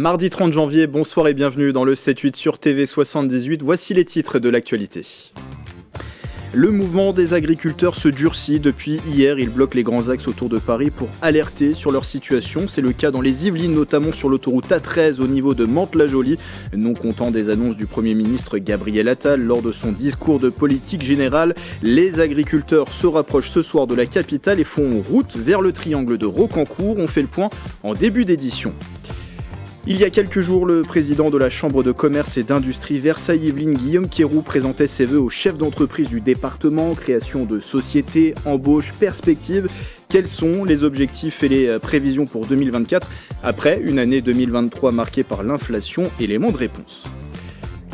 Mardi 30 janvier, bonsoir et bienvenue dans le 7-8 sur TV78. Voici les titres de l'actualité. Le mouvement des agriculteurs se durcit depuis hier. Ils bloquent les grands axes autour de Paris pour alerter sur leur situation. C'est le cas dans les Yvelines, notamment sur l'autoroute A13 au niveau de Mantes-la-Jolie. Non content des annonces du Premier ministre Gabriel Attal lors de son discours de politique générale, les agriculteurs se rapprochent ce soir de la capitale et font route vers le triangle de Rocancourt. On fait le point en début d'édition. Il y a quelques jours, le président de la Chambre de commerce et d'industrie Versailles-Yvelines, Guillaume Quéroux, présentait ses vœux aux chefs d'entreprise du département, création de sociétés, embauche, perspectives. Quels sont les objectifs et les prévisions pour 2024 après une année 2023 marquée par l'inflation? Élément de réponse.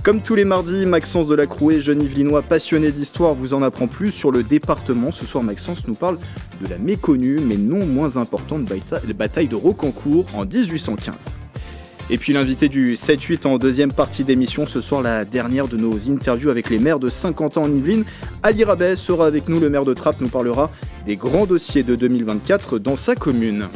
Comme tous les mardis, Maxence Delacrouet, jeune Yvelinois passionné d'histoire, vous en apprend plus sur le département. Ce soir, Maxence nous parle de la méconnue mais non moins importante bataille de Rocancourt en 1815. Et puis l'invité du 7-8 en deuxième partie d'émission, ce soir la dernière de nos interviews avec les maires de Saint-Quentin en Yvelines. Ali Rabet sera avec nous, le maire de Trappes nous parlera des grands dossiers de 2024 dans sa commune.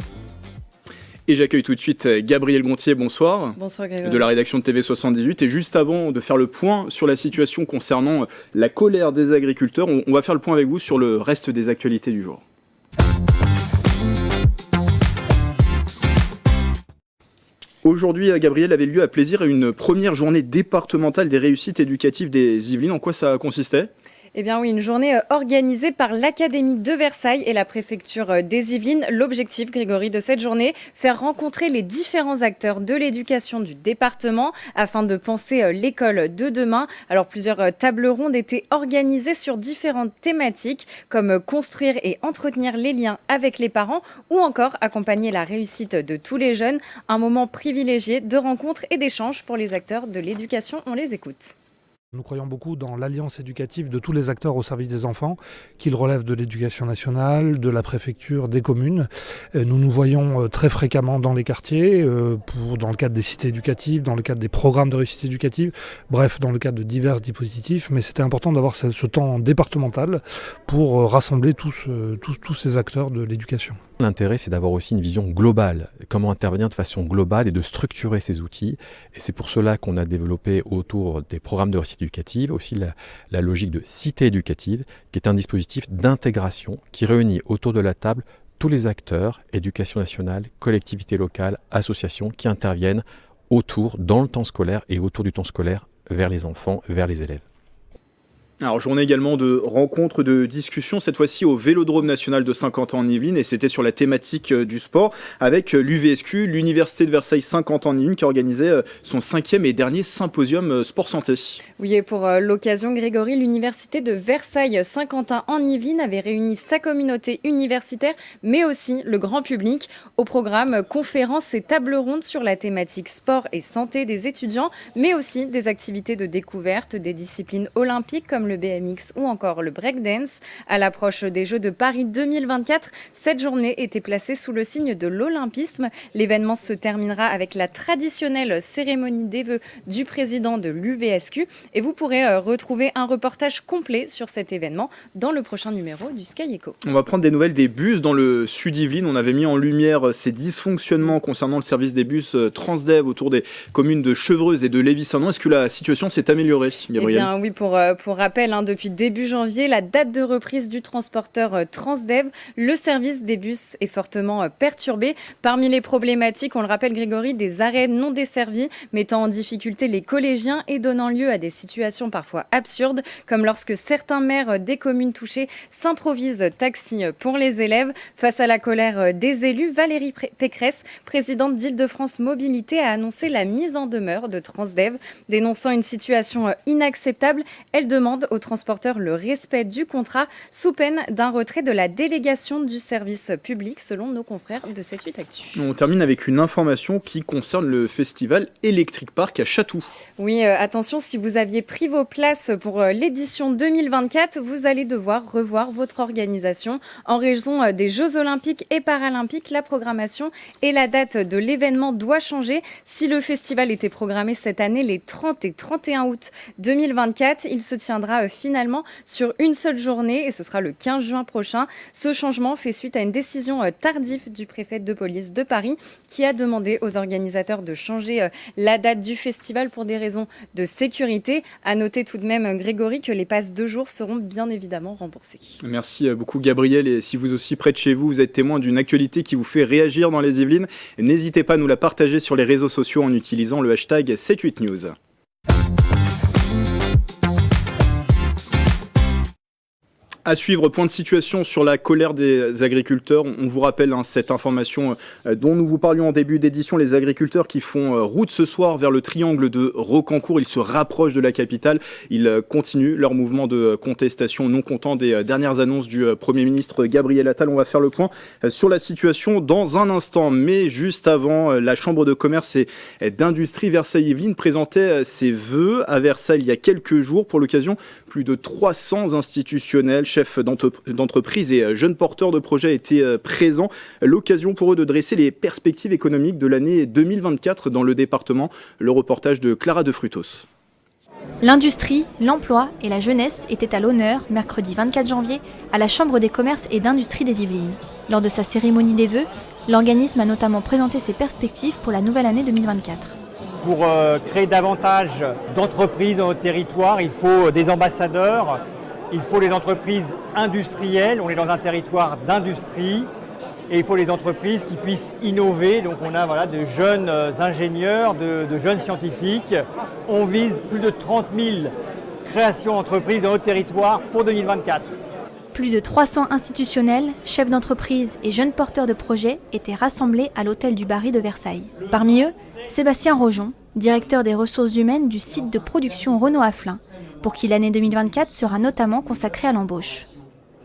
Et j'accueille tout de suite Gabriel Gontier, bonsoir. Bonsoir Grégory. De la rédaction de TV78. Et juste avant de faire le point sur la situation concernant la colère des agriculteurs, on va faire le point avec vous sur le reste des actualités du jour. Aujourd'hui, Gabriel, avait lieu à Plaisir une première journée départementale des réussites éducatives des Yvelines. En quoi ça consistait ? Eh bien oui, une journée organisée par l'Académie de Versailles et la préfecture des Yvelines. L'objectif, Grégory, de cette journée, faire rencontrer les différents acteurs de l'éducation du département afin de penser l'école de demain. Alors plusieurs tables rondes étaient organisées sur différentes thématiques comme construire et entretenir les liens avec les parents ou encore accompagner la réussite de tous les jeunes. Un moment privilégié de rencontres et d'échanges pour les acteurs de l'éducation. On les écoute. Nous croyons beaucoup dans l'alliance éducative de tous les acteurs au service des enfants, qu'ils relèvent de l'éducation nationale, de la préfecture, des communes. Nous nous voyons très fréquemment dans les quartiers, dans le cadre des cités éducatives, dans le cadre des programmes de réussite éducative, bref, dans le cadre de divers dispositifs. Mais c'était important d'avoir ce temps départemental pour rassembler tous ces acteurs de l'éducation. L'intérêt, c'est d'avoir aussi une vision globale, comment intervenir de façon globale et de structurer ces outils. Et c'est pour cela qu'on a développé autour des programmes de réussite éducative aussi la logique de cité éducative, qui est un dispositif d'intégration qui réunit autour de la table tous les acteurs, éducation nationale, collectivités locales, associations, qui interviennent dans le temps scolaire et autour du temps scolaire vers les enfants, vers les élèves. Alors, journée également de rencontres, de discussions, cette fois-ci au Vélodrome national de Saint-Quentin en Yvelines, et c'était sur la thématique du sport, avec l'UVSQ, l'Université de Versailles Saint-Quentin en Yvelines, qui organisait son 5e et dernier symposium sport santé. Oui, et pour l'occasion, Grégory, l'Université de Versailles Saint-Quentin en Yvelines avait réuni sa communauté universitaire, mais aussi le grand public. Au programme, conférences et tables rondes sur la thématique sport et santé des étudiants, mais aussi des activités de découverte, des disciplines olympiques comme le BMX ou encore le breakdance. À l'approche des Jeux de Paris 2024, cette journée était placée sous le signe de l'olympisme. L'événement se terminera avec la traditionnelle cérémonie des vœux du président de l'UVSQ et vous pourrez retrouver un reportage complet sur cet événement dans le prochain numéro du Sky Echo. On va prendre des nouvelles des bus dans le sud Yvelines. On avait mis en lumière ces dysfonctionnements concernant le service des bus Transdev autour des communes de Chevreuse et de Lévis-Saint-Nom. Est-ce que la situation s'est améliorée, Gabriel ? Eh bien oui, pour rappel, depuis début janvier, la date de reprise du transporteur Transdev, le service des bus est fortement perturbé. Parmi les problématiques, on le rappelle Grégory, des arrêts non desservis, mettant en difficulté les collégiens et donnant lieu à des situations parfois absurdes, comme lorsque certains maires des communes touchées s'improvisent taxi pour les élèves. Face à la colère des élus, Valérie Pécresse, présidente d'Île-de-France Mobilité, a annoncé la mise en demeure de Transdev. Dénonçant une situation inacceptable, elle demande aux transporteurs le respect du contrat sous peine d'un retrait de la délégation du service public, selon nos confrères de 7-8 Actu. On termine avec une information qui concerne le festival Electric Park à Chatou. Oui, attention, si vous aviez pris vos places pour l'édition 2024, vous allez devoir revoir votre organisation. En raison des Jeux Olympiques et Paralympiques, la programmation et la date de l'événement doit changer. Si le festival était programmé cette année les 30 et 31 août 2024, il se tiendra s'appliquera finalement sur une seule journée et ce sera le 15 juin prochain. Ce changement fait suite à une décision tardive du préfet de police de Paris qui a demandé aux organisateurs de changer la date du festival pour des raisons de sécurité. À noter tout de même, Grégory, que les passes 2 jours seront bien évidemment remboursées. Merci beaucoup Gabriel, et si vous aussi près de chez vous, vous êtes témoin d'une actualité qui vous fait réagir dans les Yvelines, n'hésitez pas à nous la partager sur les réseaux sociaux en utilisant le hashtag 78news. À suivre, point de situation sur la colère des agriculteurs. On vous rappelle cette information dont nous vous parlions en début d'édition. Les agriculteurs qui font route ce soir vers le triangle de Rocancourt, ils se rapprochent de la capitale. Ils continuent leur mouvement de contestation, non content des dernières annonces du Premier ministre Gabriel Attal. On va faire le point sur la situation dans un instant. Mais juste avant, la Chambre de commerce et d'industrie Versailles-Yvelines présentait ses vœux à Versailles il y a quelques jours. Pour l'occasion, plus de 300 institutionnels, chefs d'entreprise et jeunes porteurs de projets étaient présents. L'occasion pour eux de dresser les perspectives économiques de l'année 2024 dans le département. Le reportage de Clara de Frutos. L'industrie, l'emploi et la jeunesse étaient à l'honneur mercredi 24 janvier à la Chambre des commerces et d'industrie des Yvelines. Lors de sa cérémonie des vœux, l'organisme a notamment présenté ses perspectives pour la nouvelle année 2024. Pour créer davantage d'entreprises dans notre territoire, il faut des ambassadeurs, il faut les entreprises industrielles, on est dans un territoire d'industrie, et il faut les entreprises qui puissent innover. Donc on a de jeunes ingénieurs, de jeunes scientifiques. On vise plus de 30 000 créations d'entreprises dans notre territoire pour 2024. Plus de 300 institutionnels, chefs d'entreprise et jeunes porteurs de projets étaient rassemblés à l'hôtel du Barry de Versailles. Parmi eux, Sébastien Rojon, directeur des ressources humaines du site de production Renault Afflin, pour qui l'année 2024 sera notamment consacrée à l'embauche.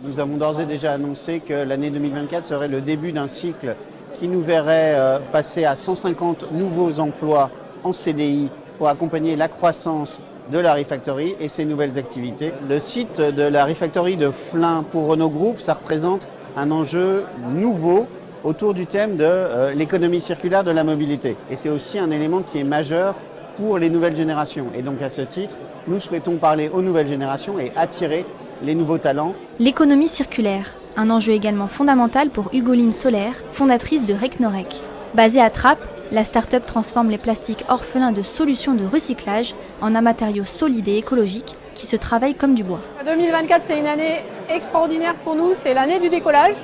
Nous avons d'ores et déjà annoncé que l'année 2024 serait le début d'un cycle qui nous verrait passer à 150 nouveaux emplois en CDI pour accompagner la croissance de la Refactory et ses nouvelles activités. Le site de la Refactory de Flins pour Renault Group, ça représente un enjeu nouveau autour du thème de l'économie circulaire de la mobilité. Et c'est aussi un élément qui est majeur pour les nouvelles générations. Et donc à ce titre, nous souhaitons parler aux nouvelles générations et attirer les nouveaux talents. L'économie circulaire, un enjeu également fondamental pour Hugoline Solaire, fondatrice de Recnorec. Basée à Trappes, la start-up transforme les plastiques orphelins de solutions de recyclage en un matériau solide et écologique qui se travaille comme du bois. 2024, c'est une année extraordinaire pour nous, c'est l'année du décollage,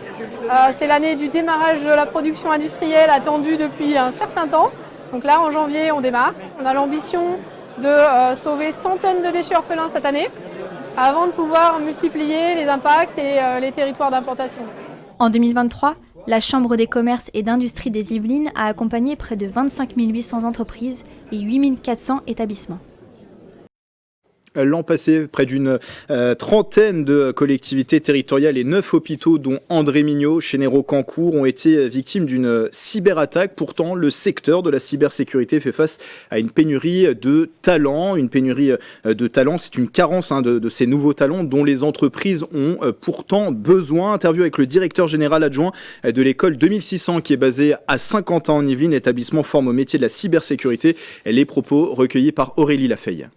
c'est l'année du démarrage de la production industrielle attendue depuis un certain temps. Donc là, en janvier, on démarre. On a l'ambition de sauver 100 tonnes de déchets orphelins cette année, avant de pouvoir multiplier les impacts et les territoires d'implantation. En 2023, la Chambre des commerces et d'industrie des Yvelines a accompagné près de 25 800 entreprises et 8 400 établissements. L'an passé, près d'une trentaine de collectivités territoriales et 9 hôpitaux, dont André Mignot, chez Rocancourt, ont été victimes d'une cyberattaque. Pourtant, le secteur de la cybersécurité fait face à une pénurie de talents. Une pénurie de talents, c'est une carence de ces nouveaux talents dont les entreprises ont pourtant besoin. Interview avec le directeur général adjoint de l'école 2600 qui est basée à Saint-Quentin en Yvelines. L'établissement forme au métier de la cybersécurité. Les propos recueillis par Aurélie Lafeille.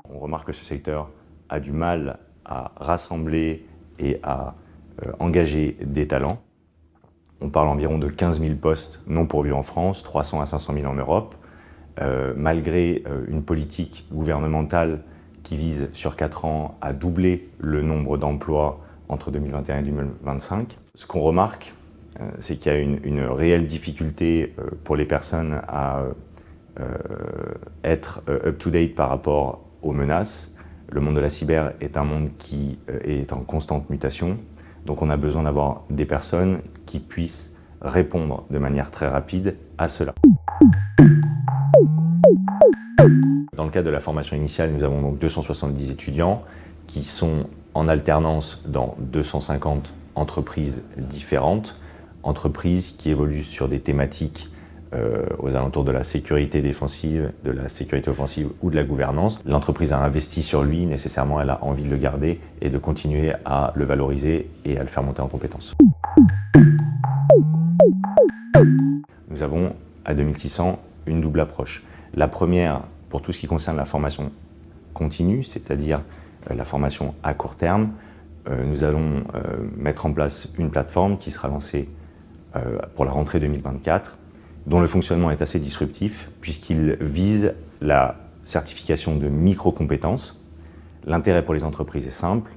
On remarque que ce secteur a du mal à rassembler et à engager des talents. On parle environ de 15 000 postes non pourvus en France, 300 à 500 000 en Europe, malgré une politique gouvernementale qui vise sur 4 ans à doubler le nombre d'emplois entre 2021 et 2025. Ce qu'on remarque, c'est qu'il y a une réelle difficulté pour les personnes à être up-to-date par rapport aux menaces. Le monde de la cyber est un monde qui est en constante mutation, donc on a besoin d'avoir des personnes qui puissent répondre de manière très rapide à cela. Dans le cadre de la formation initiale, nous avons donc 270 étudiants qui sont en alternance dans 250 entreprises différentes, entreprises qui évoluent sur des thématiques aux alentours de la sécurité défensive, de la sécurité offensive ou de la gouvernance. L'entreprise a investi sur lui, nécessairement elle a envie de le garder et de continuer à le valoriser et à le faire monter en compétences. Nous avons à 2600 une double approche. La première, pour tout ce qui concerne la formation continue, c'est-à-dire la formation à court terme, nous allons mettre en place une plateforme qui sera lancée pour la rentrée 2024, dont le fonctionnement est assez disruptif, puisqu'il vise la certification de micro-compétences. L'intérêt pour les entreprises est simple,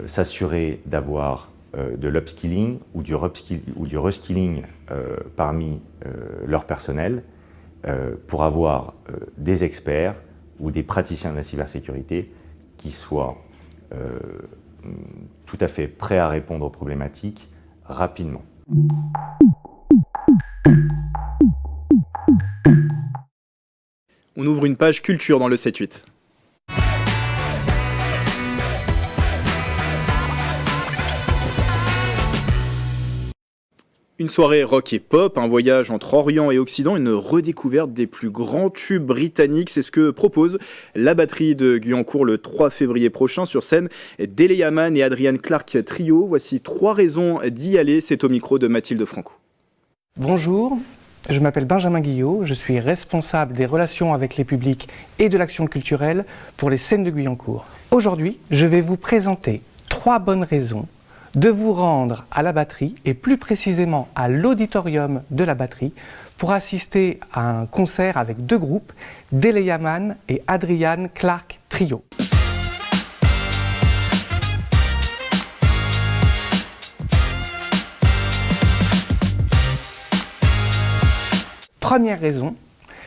s'assurer d'avoir de l'upskilling ou du reskilling parmi leur personnel pour avoir des experts ou des praticiens de la cybersécurité qui soient tout à fait prêts à répondre aux problématiques rapidement. On ouvre une page culture dans le 7-8. Une soirée rock et pop, un voyage entre Orient et Occident, une redécouverte des plus grands tubes britanniques. C'est ce que propose la batterie de Guyancourt le 3 février prochain sur scène. Dele Yaman et Adrian Clark Trio. Voici 3 raisons d'y aller. C'est au micro de Mathilde Franco. Bonjour, je m'appelle Benjamin Guillot. Je suis responsable des relations avec les publics et de l'action culturelle pour les scènes de Guyancourt. Aujourd'hui, je vais vous présenter 3 bonnes raisons de vous rendre à la batterie et plus précisément à l'auditorium de la batterie pour assister à un concert avec 2 groupes, Dele Yaman et Adrian Clark Trio. Première raison,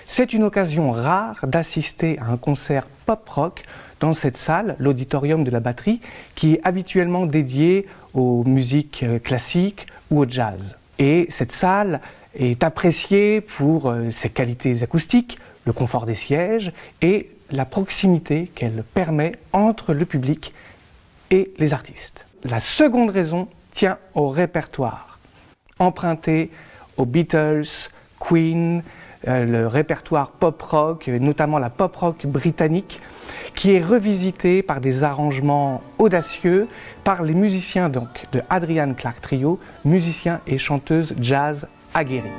c'est une occasion rare d'assister à un concert pop-rock dans cette salle, l'auditorium de la batterie, qui est habituellement dédiée aux musiques classiques ou au jazz. Et cette salle est appréciée pour ses qualités acoustiques, le confort des sièges et la proximité qu'elle permet entre le public et les artistes. La seconde raison tient au répertoire, emprunté aux Beatles, Queen, le répertoire pop-rock, notamment la pop-rock britannique, qui est revisité par des arrangements audacieux par les musiciens donc, de Adrian Clark Trio, musiciens et chanteuses jazz aguerris.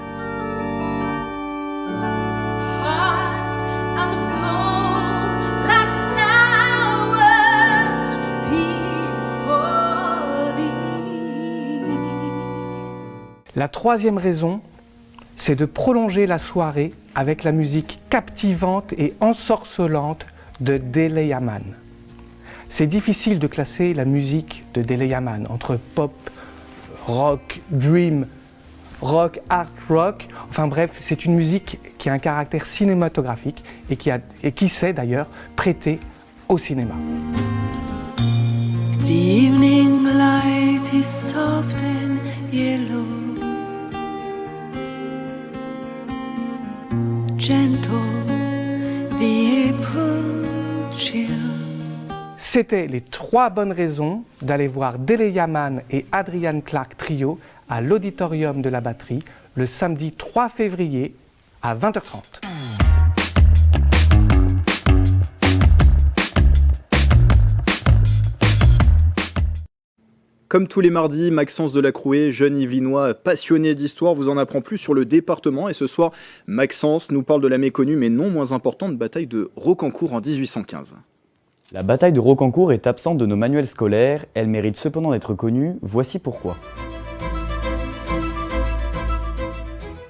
La troisième raison, c'est de prolonger la soirée avec la musique captivante et ensorcelante de Dele Yaman. C'est difficile de classer la musique de Dele Yaman entre pop, rock, dream, rock, art rock. Enfin bref, c'est une musique qui a un caractère cinématographique et qui s'est d'ailleurs prêtée au cinéma. The evening light is soft and yellow. Gentle, the April chill. C'était les 3 bonnes raisons d'aller voir Dele Yaman et Adrian Clark Trio à l'auditorium de la batterie le samedi 3 février à 20h30. Comme tous les mardis, Maxence Delacroué, jeune Yvelinois passionné d'histoire, vous en apprend plus sur le département. Et ce soir, Maxence nous parle de la méconnue mais non moins importante bataille de Rocancourt en 1815. La bataille de Rocancourt est absente de nos manuels scolaires, elle mérite cependant d'être connue, voici pourquoi.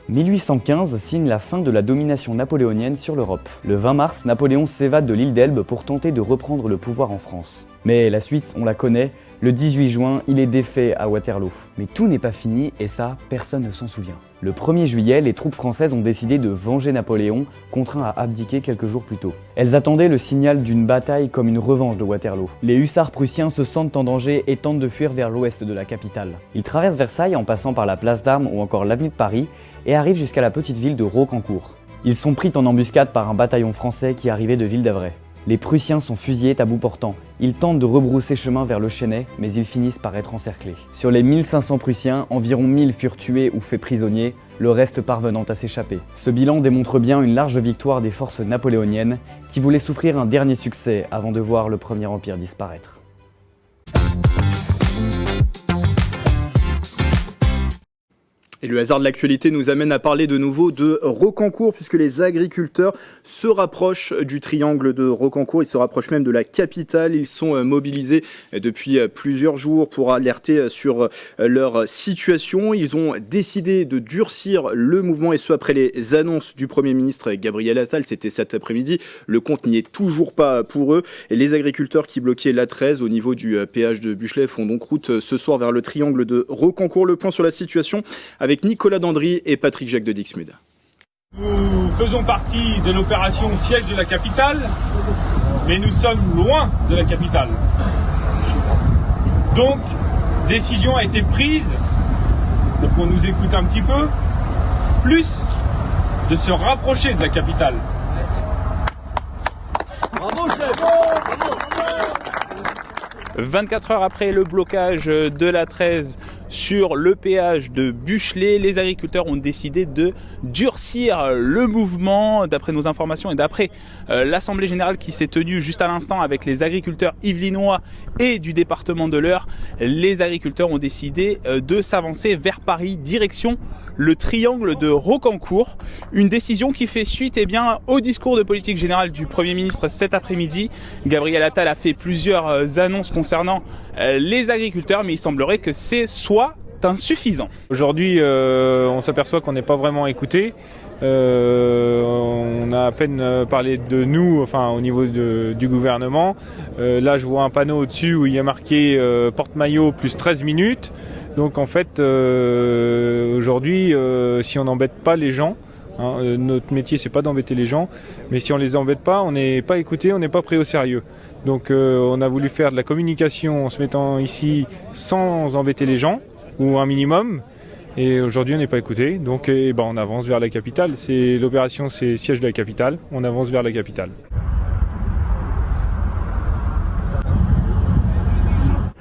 1815 signe la fin de la domination napoléonienne sur l'Europe. Le 20 mars, Napoléon s'évade de l'île d'Elbe pour tenter de reprendre le pouvoir en France. Mais la suite, on la connaît, le 18 juin, il est défait à Waterloo. Mais tout n'est pas fini et ça, personne ne s'en souvient. Le 1er juillet, les troupes françaises ont décidé de venger Napoléon, contraint à abdiquer quelques jours plus tôt. Elles attendaient le signal d'une bataille comme une revanche de Waterloo. Les hussards prussiens se sentent en danger et tentent de fuir vers l'ouest de la capitale. Ils traversent Versailles en passant par la place d'Armes ou encore l'avenue de Paris et arrivent jusqu'à la petite ville de Rocancourt. Ils sont pris en embuscade par un bataillon français qui arrivait de Ville d'Avray. Les Prussiens sont fusillés à bout portant. Ils tentent de rebrousser chemin vers le Chesnay, mais ils finissent par être encerclés. Sur les 1500 Prussiens, environ 1000 furent tués ou faits prisonniers, le reste parvenant à s'échapper. Ce bilan démontre bien une large victoire des forces napoléoniennes qui voulaient souffrir un dernier succès avant de voir le Premier Empire disparaître. Et le hasard de l'actualité nous amène à parler de nouveau de Rocancourt, puisque les agriculteurs se rapprochent du triangle de Rocancourt, ils se rapprochent même de la capitale. Ils sont mobilisés depuis plusieurs jours pour alerter sur leur situation. Ils ont décidé de durcir le mouvement, et ce après les annonces du Premier ministre Gabriel Attal. C'était cet après-midi. Le compte n'y est toujours pas pour eux. Et les agriculteurs qui bloquaient l'A13 au niveau du péage de Buchelet font donc route ce soir vers le triangle de Rocancourt. Le point sur la situation avec Nicolas Dandry et Patrick Jacques de Dixmude. Nous faisons partie de l'opération Siège de la capitale, mais nous sommes loin de la capitale. Donc, décision a été prise, pour qu'on nous écoute un petit peu, plus de se rapprocher de la capitale. Bravo, chef! Bravo! 24 heures après le blocage de l'A13 sur le péage de Buchelet, les agriculteurs ont décidé de durcir le mouvement. D'après nos informations et d'après l'Assemblée Générale qui s'est tenue juste à l'instant avec les agriculteurs yvelinois et du département de l'Eure, les agriculteurs ont décidé de s'avancer vers Paris, direction le triangle de Rocancourt. Une décision qui fait suite au discours de politique générale du Premier ministre cet après-midi. Gabriel Attal a fait plusieurs annonces concernant les agriculteurs, mais il semblerait que c'est soit insuffisant. Aujourd'hui, on s'aperçoit qu'on n'est pas vraiment écouté. On a à peine parlé de nous, enfin au niveau du gouvernement. Là, je vois un panneau au-dessus où il y a marqué porte-maillot plus 13 minutes. Donc en fait, aujourd'hui, si on n'embête pas les gens, notre métier c'est pas d'embêter les gens, mais si on les embête pas, on n'est pas écouté, on n'est pas pris au sérieux. Donc on a voulu faire de la communication en se mettant ici sans embêter les gens, ou un minimum, et aujourd'hui on n'est pas écouté, donc on avance vers la capitale. L'opération c'est Siège de la capitale, on avance vers la capitale.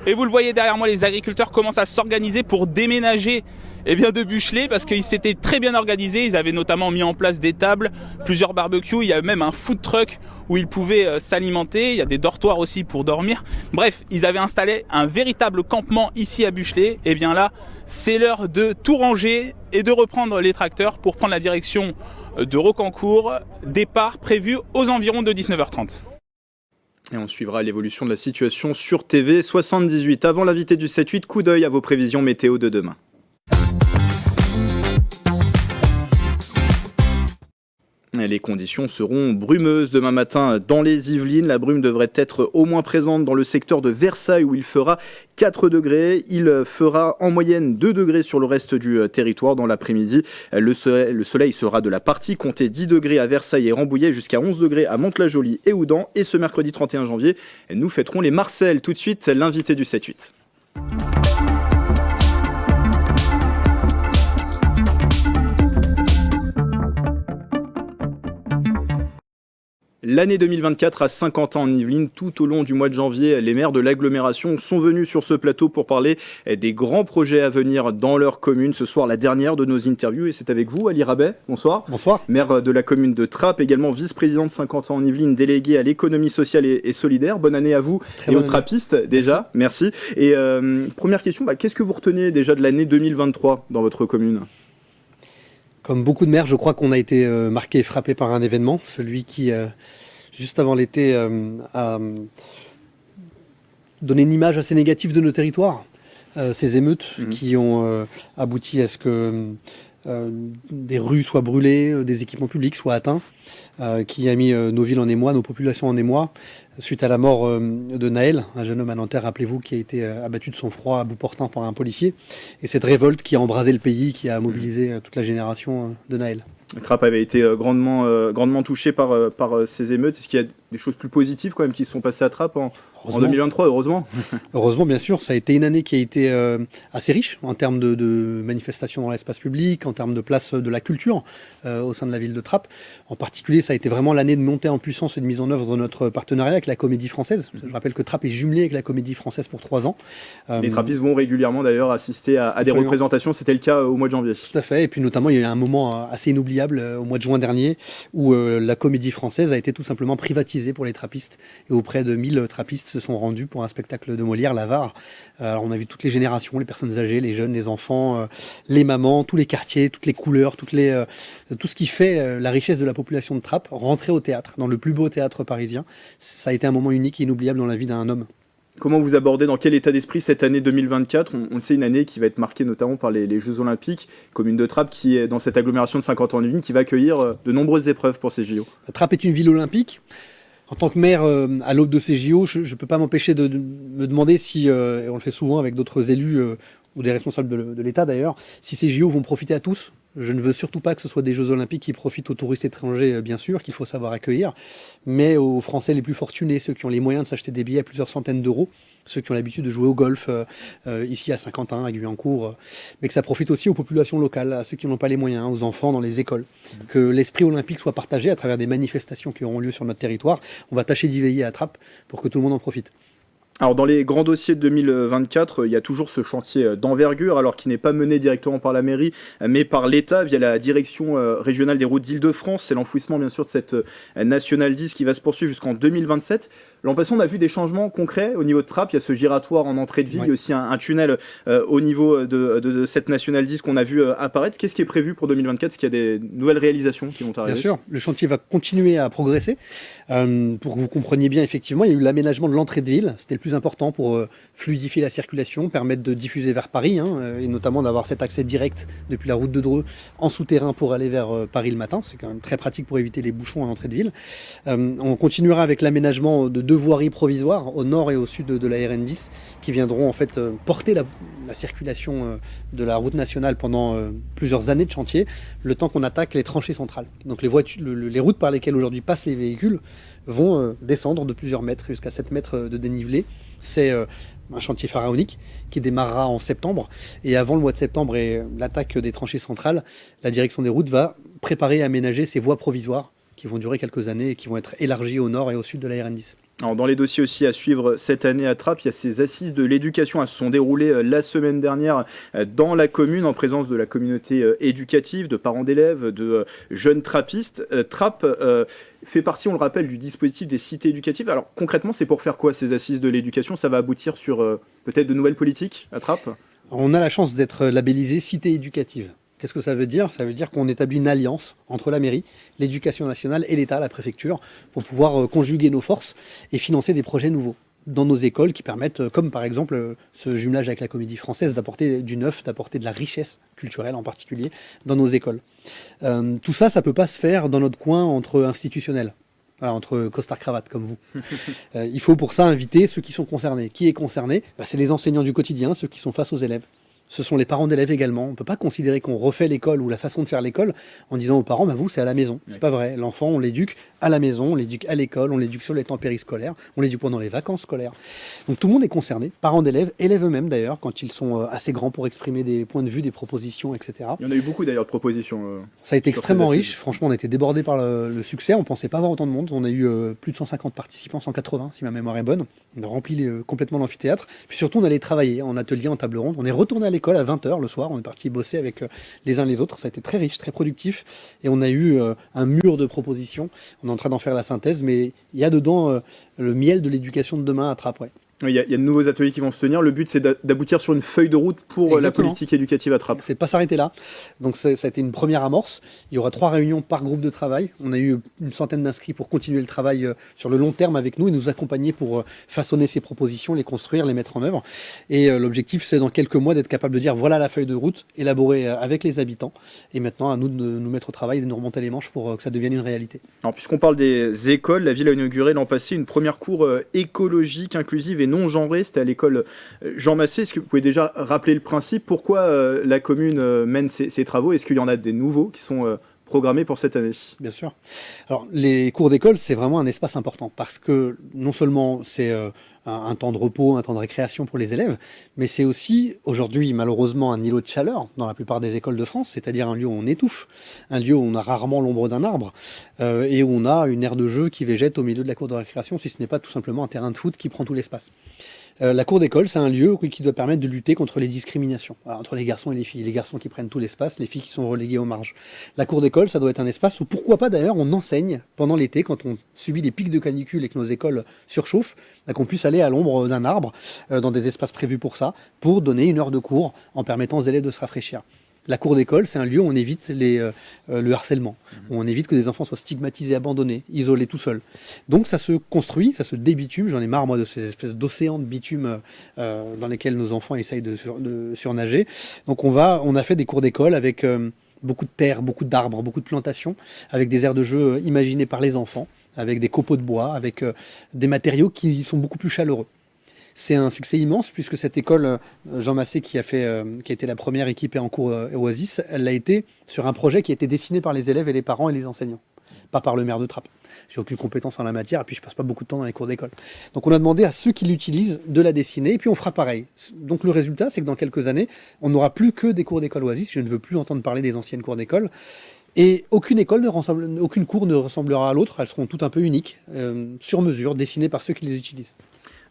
Et vous le voyez derrière moi, les agriculteurs commencent à s'organiser pour déménager de Buchelet, parce qu'ils s'étaient très bien organisés. Ils avaient notamment mis en place des tables, plusieurs barbecues, il y a même un food truck où ils pouvaient s'alimenter, il y a des dortoirs aussi pour dormir. Bref, ils avaient installé un véritable campement ici à Buchelet. Et bien là, c'est l'heure de tout ranger et de reprendre les tracteurs pour prendre la direction de Rocancourt. Départ prévu aux environs de 19h30. Et on suivra l'évolution de la situation sur TV 78. Avant l'invité du 7-8, coup d'œil à vos prévisions météo de demain. Les conditions seront brumeuses demain matin dans les Yvelines. La brume devrait être au moins présente dans le secteur de Versailles où il fera 4 degrés. Il fera en moyenne 2 degrés sur le reste du territoire dans l'après-midi. Le soleil sera de la partie, comptez 10 degrés à Versailles et Rambouillet, jusqu'à 11 degrés à Mantes-la-Jolie et Houdan. Et ce mercredi 31 janvier, nous fêterons les Marcel. Tout de suite, l'invité du 7-8. L'année 2024 a 50 ans en Yvelines. Tout au long du mois de janvier, les maires de l'agglomération sont venus sur ce plateau pour parler des grands projets à venir dans leur commune. Ce soir, la dernière de nos interviews, et c'est avec vous, Ali Rabet. Bonsoir. Bonsoir. Maire de la commune de Trappes, également vice-président de 50 ans en Yvelines, délégué à l'économie sociale et solidaire. Bonne année à vous et aux trappistes déjà. Merci. Et première question, qu'est-ce que vous retenez déjà de l'année 2023 dans votre commune ? Comme beaucoup de maires, je crois qu'on a été marqué et frappé par un événement, celui qui, juste avant l'été, a donné une image assez négative de nos territoires. Ces émeutes qui ont abouti à ce que des rues soient brûlées, des équipements publics soient atteints, qui a mis nos villes en émoi, nos populations en émoi, suite à la mort de Naël, un jeune homme à Nanterre, rappelez-vous, qui a été abattu de son froid à bout portant par un policier. Et cette révolte qui a embrasé le pays, qui a mobilisé toute la génération de Naël. Trappes avait été grandement touché par ces émeutes. Est-ce qu'il y a des choses plus positives quand même qui se sont passées à Trappes en 2023, heureusement? Heureusement, bien sûr. Ça a été une année qui a été assez riche en termes de manifestations dans l'espace public, en termes de place de la culture au sein de la ville de Trappes. En particulier, ça a été vraiment l'année de montée en puissance et de mise en œuvre de notre partenariat avec la Comédie Française. Je rappelle que Trappes est jumelée avec la Comédie Française pour 3 ans. Les trappistes vont régulièrement d'ailleurs assister à des représentations. C'était le cas au mois de janvier. Tout à fait. Et puis notamment, il y a eu un moment assez inoubliable au mois de juin dernier où la Comédie Française a été tout simplement privatisée baptisé pour les trappistes. Et auprès de 1000 trappistes se sont rendus pour un spectacle de Molière, l'Avare. Alors on a vu toutes les générations, les personnes âgées, les jeunes, les enfants, les mamans, tous les quartiers, toutes les couleurs, tout ce qui fait la richesse de la population de Trappes rentrer au théâtre, dans le plus beau théâtre parisien. Ça a été un moment unique et inoubliable dans la vie d'un homme. Comment vous abordez, dans quel état d'esprit cette année 2024 ? On le sait, une année qui va être marquée notamment par les Jeux Olympiques, commune de Trappes qui est dans cette agglomération de 50 ans de ville, qui va accueillir de nombreuses épreuves pour ces JO. Trappes est une ville olympique. En tant que maire, à l'aube de ces JO, je ne peux pas m'empêcher de me demander si, et on le fait souvent avec d'autres élus ou des responsables de l'État d'ailleurs, si ces JO vont profiter à tous. Je ne veux surtout pas que ce soit des Jeux Olympiques qui profitent aux touristes étrangers, bien sûr, qu'il faut savoir accueillir, mais aux Français les plus fortunés, ceux qui ont les moyens de s'acheter des billets à plusieurs centaines d'euros, ceux qui ont l'habitude de jouer au golf, ici à Saint-Quentin, à Guyancourt, mais que ça profite aussi aux populations locales, à ceux qui n'ont pas les moyens, aux enfants dans les écoles. Que l'esprit olympique soit partagé à travers des manifestations qui auront lieu sur notre territoire. On va tâcher d'y veiller à Trappes pour que tout le monde en profite. Alors dans les grands dossiers de 2024, il y a toujours ce chantier d'envergure, alors qui n'est pas mené directement par la mairie, mais par l'État via la direction régionale des routes d'Île-de-France. C'est l'enfouissement bien sûr de cette Nationale 10 qui va se poursuivre jusqu'en 2027. L'an passé, on a vu des changements concrets au niveau de Trappes. Il y a ce giratoire en entrée de ville, il y a aussi un tunnel au niveau de cette Nationale 10 qu'on a vu apparaître. Qu'est-ce qui est prévu pour 2024 ? Est-ce qu'il y a des nouvelles réalisations qui vont arriver ? Bien sûr, le chantier va continuer à progresser. Pour que vous compreniez bien, effectivement, il y a eu l'aménagement de l'entrée de ville. C'était le plus important pour fluidifier la circulation, permettre de diffuser vers Paris, et notamment d'avoir cet accès direct depuis la route de Dreux en souterrain pour aller vers Paris le matin. C'est quand même très pratique pour éviter les bouchons à l'entrée de ville. On continuera avec l'aménagement de 2 voiries provisoires au nord et au sud de la RN10 qui viendront en fait porter la circulation de la route nationale pendant plusieurs années de chantier, le temps qu'on attaque les tranchées centrales. Donc les routes par lesquelles aujourd'hui passent les véhicules vont descendre de plusieurs mètres jusqu'à 7 mètres de dénivelé. C'est un chantier pharaonique qui démarrera en septembre. Et avant le mois de septembre et l'attaque des tranchées centrales, la direction des routes va préparer et aménager ces voies provisoires qui vont durer quelques années et qui vont être élargies au nord et au sud de la RN10. Alors, dans les dossiers aussi à suivre cette année à Trappes, il y a ces assises de l'éducation. Elles se sont déroulées la semaine dernière dans la commune en présence de la communauté éducative, de parents d'élèves, de jeunes trappistes. Trappes fait partie, on le rappelle, du dispositif des cités éducatives. Alors concrètement, c'est pour faire quoi ces assises de l'éducation ? Ça va aboutir sur peut-être de nouvelles politiques à Trappes ? On a la chance d'être labellisé cité éducative. Qu'est-ce que ça veut dire ? Ça veut dire qu'on établit une alliance entre la mairie, l'éducation nationale et l'État, la préfecture, pour pouvoir conjuguer nos forces et financer des projets nouveaux dans nos écoles qui permettent, comme par exemple ce jumelage avec la Comédie Française, d'apporter du neuf, d'apporter de la richesse culturelle en particulier dans nos écoles. Tout ça, ça ne peut pas se faire dans notre coin entre institutionnels. Voilà, entre costard-cravate comme vous. Il faut pour ça inviter ceux qui sont concernés. Qui est concerné ? C'est les enseignants du quotidien, ceux qui sont face aux élèves. Ce sont les parents d'élèves également. On ne peut pas considérer qu'on refait l'école ou la façon de faire l'école en disant aux parents, vous, c'est à la maison. C'est pas vrai. L'enfant, on l'éduque à la maison, on l'éduque à l'école, on l'éduque sur les temps périscolaires, on l'éduque pendant les vacances scolaires. Donc tout le monde est concerné, parents d'élèves, élèves eux-mêmes d'ailleurs, quand ils sont assez grands pour exprimer des points de vue, des propositions, etc. Il y en a eu beaucoup d'ailleurs de propositions. Ça a été extrêmement riche. Franchement, on a été débordés par le succès. On ne pensait pas avoir autant de monde. On a eu plus de 150 participants, 180 si ma mémoire est bonne. On a rempli complètement l'amphithéâtre. Puis surtout, on allait travailler en atelier, en table ronde. On est retourné à l'école à 20h le soir. On est parti bosser avec les uns les autres. Ça a été très riche, très productif. Et on a eu un mur de propositions. On est en train d'en faire la synthèse, mais il y a dedans le miel de l'éducation de demain à Trappes. Ouais. Il y a de nouveaux ateliers qui vont se tenir. Le but, c'est d'aboutir sur une feuille de route pour la politique éducative à Trappes. C'est de pas s'arrêter là. Donc ça a été une première amorce. Il y aura 3 réunions par groupe de travail. On a eu une centaine d'inscrits pour continuer le travail sur le long terme avec nous et nous accompagner pour façonner ces propositions, les construire, les mettre en œuvre. Et l'objectif, c'est dans quelques mois d'être capable de dire voilà la feuille de route élaborée avec les habitants. Et maintenant, à nous de nous mettre au travail et de nous remonter les manches pour que ça devienne une réalité. Alors, puisqu'on parle des écoles, la ville a inauguré l'an passé une première cour écologique, inclusive et non genrée. C'était à l'école Jean Massé. Est-ce que vous pouvez déjà rappeler le principe ? Pourquoi la commune mène ces travaux ? Est-ce qu'il y en a des nouveaux qui sont programmés pour cette année ? Bien sûr. Alors, les cours d'école, c'est vraiment un espace important parce que non seulement c'est un temps de repos, un temps de récréation pour les élèves, mais c'est aussi aujourd'hui malheureusement un îlot de chaleur dans la plupart des écoles de France, c'est-à-dire un lieu où on étouffe, un lieu où on a rarement l'ombre d'un arbre et où on a une aire de jeu qui végète au milieu de la cour de récréation, si ce n'est pas tout simplement un terrain de foot qui prend tout l'espace. La cour d'école, c'est un lieu qui doit permettre de lutter contre les discriminations entre les garçons et les filles. Les garçons qui prennent tout l'espace, les filles qui sont reléguées aux marges. La cour d'école, ça doit être un espace où, pourquoi pas d'ailleurs, on enseigne pendant l'été, quand on subit des pics de canicule et que nos écoles surchauffent, qu'on puisse aller à l'ombre d'un arbre, dans des espaces prévus pour ça, pour donner 1 heure de cours en permettant aux élèves de se rafraîchir. La cour d'école, c'est un lieu où on évite le harcèlement, où on évite que des enfants soient stigmatisés, abandonnés, isolés tout seuls. Donc ça se construit, ça se débitume. J'en ai marre, moi, de ces espèces d'océans de bitume dans lesquels nos enfants essayent de surnager. Donc on a fait des cours d'école avec beaucoup de terre, beaucoup d'arbres, beaucoup de plantations, avec des aires de jeu imaginées par les enfants, avec des copeaux de bois, avec des matériaux qui sont beaucoup plus chaleureux. C'est un succès immense puisque cette école, Jean Massé, qui a été la première équipée en cours Oasis, elle l'a été sur un projet qui a été dessiné par les élèves et les parents et les enseignants, pas par le maire de Trappes. J'ai aucune compétence en la matière et puis je passe pas beaucoup de temps dans les cours d'école. Donc on a demandé à ceux qui l'utilisent de la dessiner et puis on fera pareil. Donc le résultat, c'est que dans quelques années, on n'aura plus que des cours d'école Oasis. Je ne veux plus entendre parler des anciennes cours d'école. Et aucune cour ne ressemblera à l'autre. Elles seront toutes un peu uniques, sur mesure, dessinées par ceux qui les utilisent.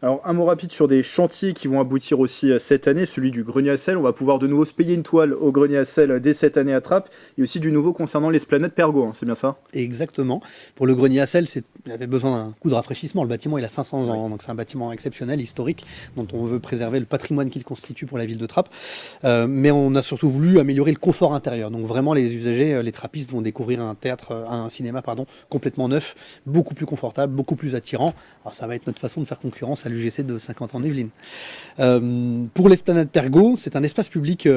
Alors, un mot rapide sur des chantiers qui vont aboutir aussi cette année, celui du grenier à sel. On va pouvoir de nouveau se payer une toile au grenier à sel dès cette année à Trappes. Et aussi du nouveau concernant l'esplanade Pergaud, hein, c'est bien ça? Exactement. Pour le grenier à sel, il avait besoin d'un coup de rafraîchissement. Le bâtiment, il a 500 ans, donc c'est un bâtiment exceptionnel, historique, dont on veut préserver le patrimoine qu'il constitue pour la ville de Trappes. Mais on a surtout voulu améliorer le confort intérieur. Donc vraiment, les usagers, les trappistes vont découvrir un cinéma complètement neuf, beaucoup plus confortable, beaucoup plus attirant. Alors ça va être notre façon de faire concurrence à l'UGC de 50 ans d'Yvelines. Pour l'esplanade Pergaud, c'est un espace public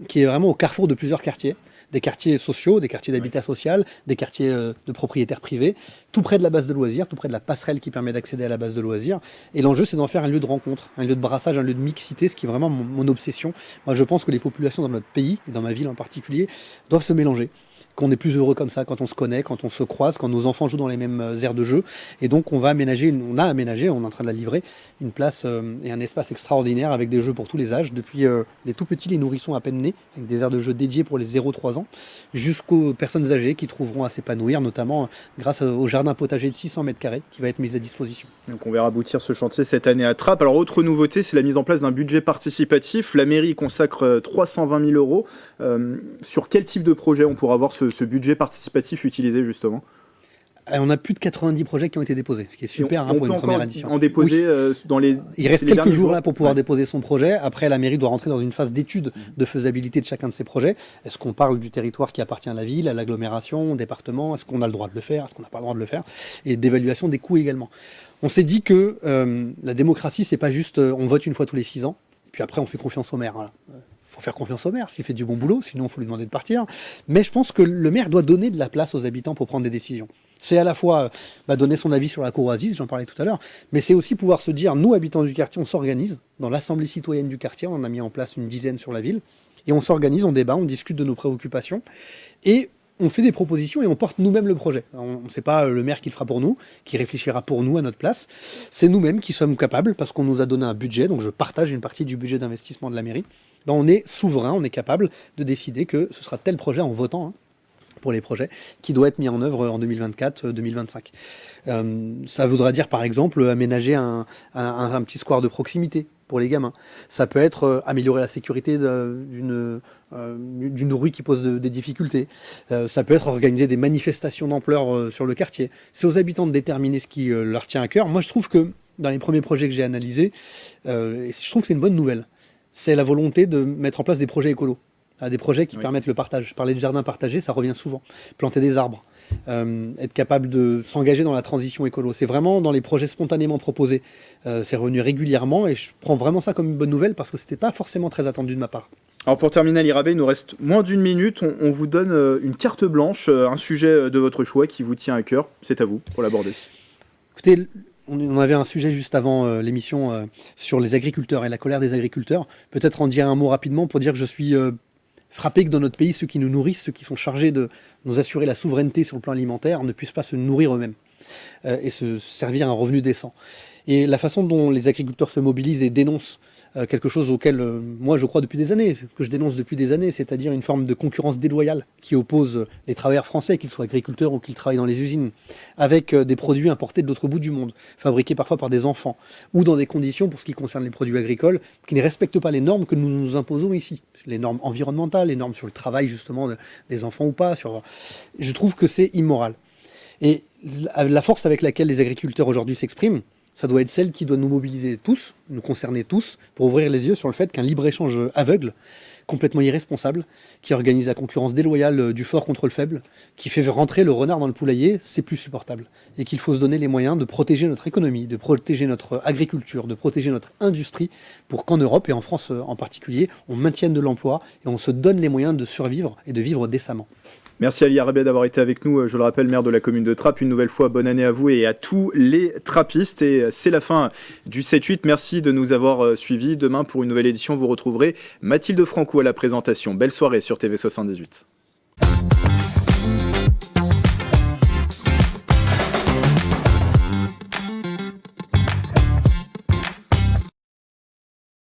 qui est vraiment au carrefour de plusieurs quartiers. Des quartiers sociaux, des quartiers d'habitat social, des quartiers de propriétaires privés, tout près de la base de loisirs, tout près de la passerelle qui permet d'accéder à la base de loisirs. Et l'enjeu, c'est d'en faire un lieu de rencontre, un lieu de brassage, un lieu de mixité, ce qui est vraiment mon obsession. Moi, je pense que les populations dans notre pays, et dans ma ville en particulier, doivent se mélanger. Qu'on est plus heureux comme ça quand on se connaît, quand on se croise, quand nos enfants jouent dans les mêmes aires de jeu. Et donc on a aménagé, on est en train de la livrer, une place et un espace extraordinaire avec des jeux pour tous les âges, depuis les tout petits, les nourrissons à peine nés, avec des aires de jeu dédiées pour les 0-3 ans, jusqu'aux personnes âgées qui trouveront à s'épanouir, notamment grâce au jardin potager de 600 m² qui va être mis à disposition. Donc on verra aboutir ce chantier cette année à Trappes. Alors autre nouveauté, c'est la mise en place d'un budget participatif. La mairie consacre 320 000 €. Sur quel type de projet on pourra avoir ce budget participatif utilisé justement? On a plus de 90 projets qui ont été déposés, ce qui est super pour une première édition. En déposer dans les. Il reste quelques jours là pour pouvoir déposer son projet. Après, la mairie doit rentrer dans une phase d'étude de faisabilité de chacun de ces projets. Est-ce qu'on parle du territoire qui appartient à la ville, à l'agglomération, au département? Est-ce qu'on a le droit de le faire? Est-ce qu'on n'a pas le droit de le faire? Et d'évaluation des coûts également. On s'est dit que la démocratie, c'est pas juste on vote une fois tous les 6 ans, puis après on fait confiance au maire. Voilà. Faut faire confiance au maire s'il fait du bon boulot, sinon il faut lui demander de partir. Mais je pense que le maire doit donner de la place aux habitants pour prendre des décisions. C'est à la fois donner son avis sur la cour Oasis, j'en parlais tout à l'heure, mais c'est aussi pouvoir se dire, nous habitants du quartier, on s'organise dans l'assemblée citoyenne du quartier, on en a mis en place une dizaine sur la ville, et on s'organise, on débat, on discute de nos préoccupations, et on fait des propositions et on porte nous-mêmes le projet. C'est pas le maire qui le fera pour nous, qui réfléchira pour nous à notre place, c'est nous-mêmes qui sommes capables, parce qu'on nous a donné un budget, donc je partage une partie du budget d'investissement de la mairie, on est souverain, on est capable de décider que ce sera tel projet en votant pour les projets qui doit être mis en œuvre en 2024-2025. Ça voudra dire par exemple aménager un petit square de proximité pour les gamins. Ça peut être améliorer la sécurité d'une rue qui pose des difficultés. Ça peut être organiser des manifestations d'ampleur sur le quartier. C'est aux habitants de déterminer ce qui leur tient à cœur. Moi je trouve que dans les premiers projets que j'ai analysés, je trouve que c'est une bonne nouvelle. C'est la volonté de mettre en place des projets écolos, des projets qui permettent le partage. Je parlais de jardin partagé, ça revient souvent. Planter des arbres, être capable de s'engager dans la transition écolo. C'est vraiment dans les projets spontanément proposés. C'est revenu régulièrement et je prends vraiment ça comme une bonne nouvelle parce que c'était pas forcément très attendu de ma part. Alors pour terminer, Ali Rabet, il nous reste moins d'1 minute. On vous donne une carte blanche, un sujet de votre choix qui vous tient à cœur. C'est à vous pour l'aborder. Écoutez, on avait un sujet juste avant l'émission sur les agriculteurs et la colère des agriculteurs. Peut-être en dire un mot rapidement pour dire que je suis frappé que dans notre pays, ceux qui nous nourrissent, ceux qui sont chargés de nous assurer la souveraineté sur le plan alimentaire, ne puissent pas se nourrir eux-mêmes. et se servir un revenu décent. Et la façon dont les agriculteurs se mobilisent et dénoncent quelque chose auquel moi je crois depuis des années, que je dénonce depuis des années, c'est-à-dire une forme de concurrence déloyale qui oppose les travailleurs français, qu'ils soient agriculteurs ou qu'ils travaillent dans les usines, avec des produits importés de l'autre bout du monde, fabriqués parfois par des enfants, ou dans des conditions, pour ce qui concerne les produits agricoles, qui ne respectent pas les normes que nous nous imposons ici, les normes environnementales, les normes sur le travail justement des enfants ou pas. Je trouve que c'est immoral. Et la force avec laquelle les agriculteurs aujourd'hui s'expriment, ça doit être celle qui doit nous mobiliser tous, nous concerner tous, pour ouvrir les yeux sur le fait qu'un libre-échange aveugle, complètement irresponsable, qui organise la concurrence déloyale du fort contre le faible, qui fait rentrer le renard dans le poulailler, c'est plus supportable. Et qu'il faut se donner les moyens de protéger notre économie, de protéger notre agriculture, de protéger notre industrie, pour qu'en Europe, et en France en particulier, on maintienne de l'emploi et on se donne les moyens de survivre et de vivre décemment. Merci Ali Arabia d'avoir été avec nous, je le rappelle, maire de la commune de Trappes. Une nouvelle fois, bonne année à vous et à tous les trappistes. Et c'est la fin du 7-8. Merci de nous avoir suivis. Demain, pour une nouvelle édition, vous retrouverez Mathilde Franco à la présentation. Belle soirée sur TV78.